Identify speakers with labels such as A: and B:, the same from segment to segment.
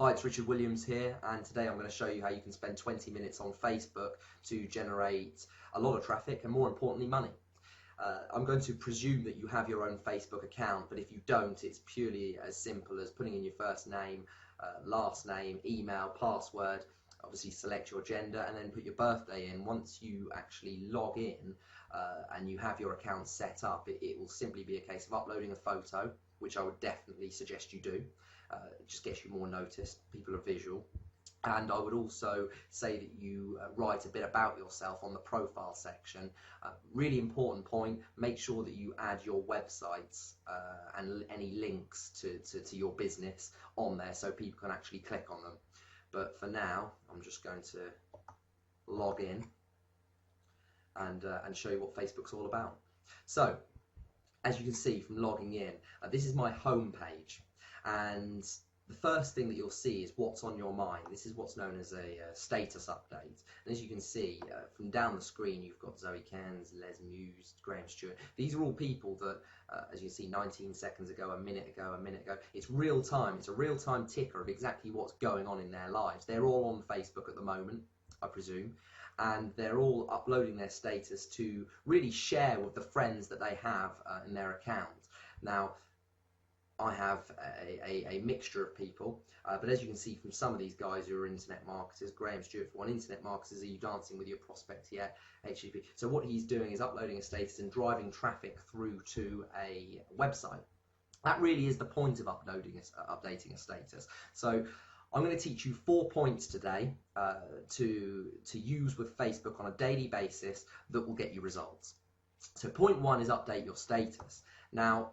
A: Hi, it's Richard Williams here, and today I'm going to show you how you can spend 20 minutes on Facebook to generate a lot of traffic and, more importantly, money. I'm going to presume that you have your own Facebook account, but if you don't, it's purely as simple as putting in your first name, last name, email, password. Obviously select your gender and then put your birthday in. Once you actually log in and you have your account set up, it will simply be a case of uploading a photo, which I would definitely suggest you do. It just gets you more noticed, people are visual. And I would also say that you write a bit about yourself on the profile section. Really important point, make sure that you add your websites and any links to your business on there so people can actually click on them. But for now, I'm just going to log in and show you what Facebook's all about. So, as you can see from logging in, this is my home page. And the first thing that you'll see is what's on your mind. This is what's known as a status update. And as you can see, from down the screen, you've got Zoe Cairns, Les Muse, Graham Stewart. These are all people that, as you can see, 19 seconds ago, a minute ago, it's real time. It's a real-time ticker of exactly what's going on in their lives. They're all on Facebook at the moment, I presume, and they're all uploading their status to really share with the friends that they have in their account. Now, I have a mixture of people, but as you can see from some of these guys who are internet marketers, Graham Stewart for one, internet marketers, are you dancing with your prospects yet? HTTP. So what he's doing is uploading a status and driving traffic through to a website. That really is the point of updating a status. So I'm going to teach you 4 points today to use with Facebook on a daily basis that will get you results. So point 1 is update your status. Now,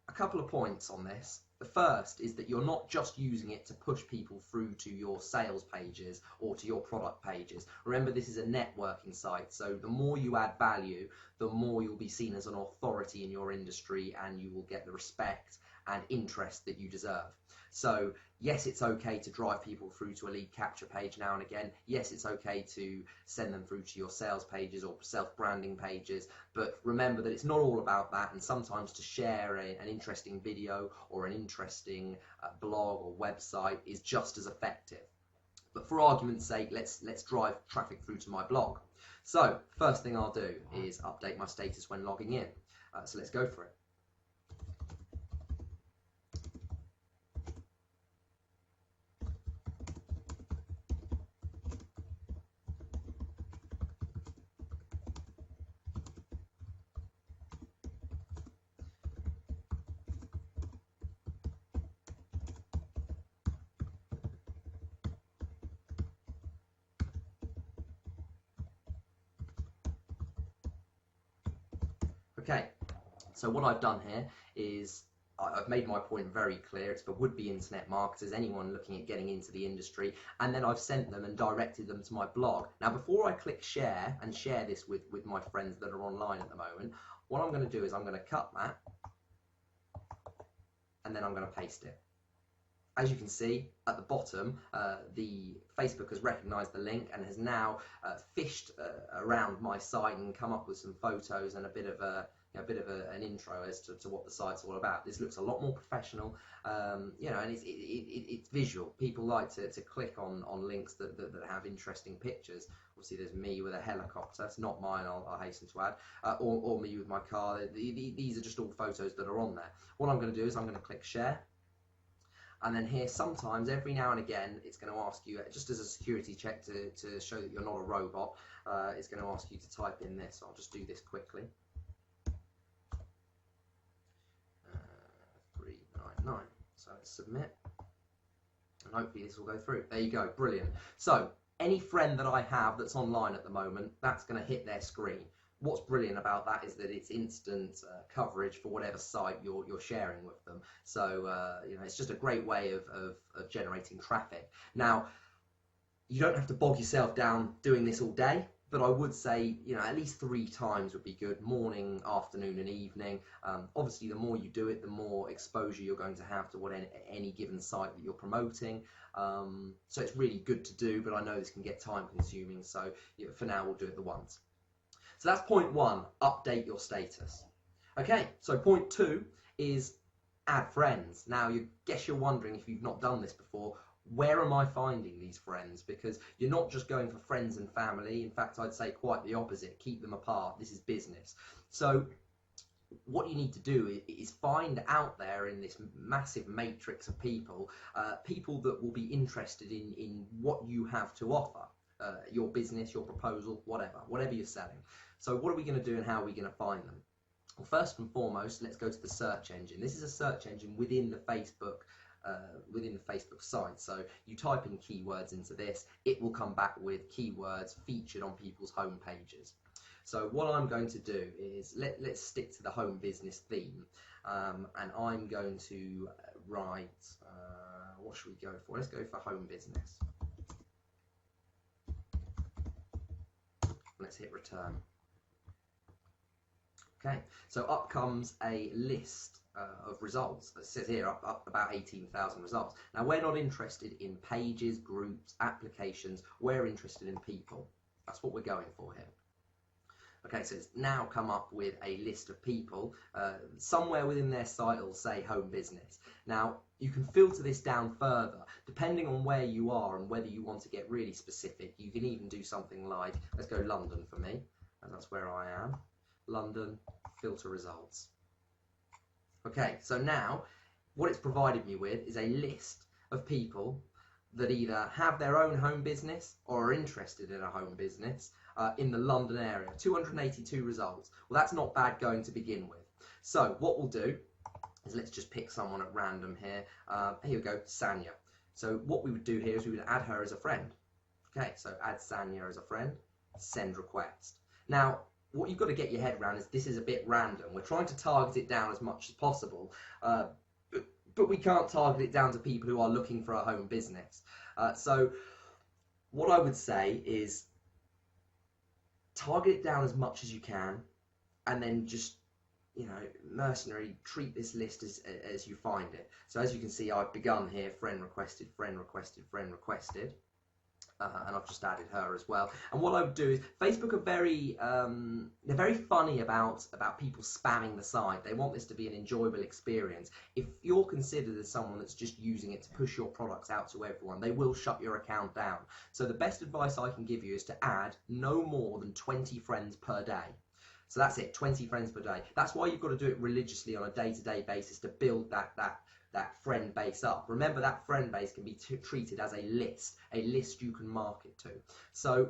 A: a couple of points on this. The first is that you're not just using it to push people through to your sales pages or to your product pages. Remember, this is a networking site, so the more you add value, the more you'll be seen as an authority in your industry and you will get the respect and interest that you deserve. So yes, it's okay to drive people through to a lead capture page now and again. Yes, it's okay to send them through to your sales pages or self-branding pages, but remember that it's not all about that, and sometimes to share an interesting video or an interesting blog or website is just as effective. But for argument's sake, let's drive traffic through to my blog. So first thing I'll do is update my status when logging in. So let's go for it. Okay, so what I've done here is I've made my point very clear. It's for would-be internet marketers, anyone looking at getting into the industry, and then I've sent them and directed them to my blog. Now, before I click share and share this with my friends that are online at the moment, what I'm going to do is I'm going to cut that and then I'm going to paste it. As you can see at the bottom, the Facebook has recognized the link and has now fished around my site and come up with some photos and a bit of an intro as to what the site's all about. This looks a lot more professional, you know, and it's visual. People like to click on links that have interesting pictures. Obviously, there's me with a helicopter. It's not mine, I'll hasten to add, or me with my car. These are just all photos that are on there. What I'm going to do is I'm going to click share. And then here, sometimes, every now and again, it's going to ask you, just as a security check to show that you're not a robot, it's going to ask you to type in this. I'll just do this quickly. 399. So let's submit. And hopefully this will go through. There you go. Brilliant. So any friend that I have that's online at the moment, that's going to hit their screen. What's brilliant about that is that it's instant coverage for whatever site you're sharing with them. So you know, it's just a great way of generating traffic. Now, you don't have to bog yourself down doing this all day, but I would say, you know, at least 3 times would be good: morning, afternoon, and evening. Obviously, the more you do it, the more exposure you're going to have to any given site that you're promoting. So it's really good to do, but I know this can get time consuming. So you know, for now, we'll do it the once. So that's point 1, update your status. Okay, so point 2 is add friends. Now, guess you're wondering, if you've not done this before, where am I finding these friends? Because you're not just going for friends and family. In fact, I'd say quite the opposite. Keep them apart. This is business. So what you need to do is find out there in this massive matrix of people, people that will be interested in what you have to offer, your business, your proposal, whatever you're selling. So what are we going to do, and how are we going to find them? Well, first and foremost, let's go to the search engine. This is a search engine within the Facebook site. So you type in keywords into this, it will come back with keywords featured on people's home pages. So what I'm going to do is, let's stick to the home business theme, and I'm going to write, what should we go for? Let's go for home business. Let's hit return. Okay, so up comes a list of results. It says here up about 18,000 results. Now, we're not interested in pages, groups, applications. We're interested in people. That's what we're going for here. Okay, so it's now come up with a list of people. Somewhere within their site it'll say home business. Now, you can filter this down further depending on where you are and whether you want to get really specific. You can even do something like, let's go London for me, and that's where I am. London, filter results. Okay, so now what it's provided me with is a list of people that either have their own home business or are interested in a home business in the London area. 282 results. Well, that's not bad going to begin with. So what we'll do is, let's just pick someone at random here. Here we go, Sanya. So what we would do here is we would add her as a friend. Okay, so add Sanya as a friend, send request. Now, what you've got to get your head around is this is a bit random. We're trying to target it down as much as possible, but we can't target it down to people who are looking for a home business. So what I would say is, target it down as much as you can, and then just, you know, mercenary, treat this list as you find it. So as you can see, I've begun here, friend requested, friend requested, friend requested. And I've just added her as well. And what I would do is, Facebook are they're very funny about people spamming the site. They want this to be an enjoyable experience. If you're considered as someone that's just using it to push your products out to everyone, they will shut your account down. So the best advice I can give you is to add no more than 20 friends per day. So that's it, 20 friends per day. That's why you've got to do it religiously on a day-to-day basis to build that friend base up. Remember, that friend base can be treated as a list you can market to. So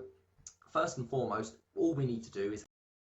A: first and foremost, all we need to do is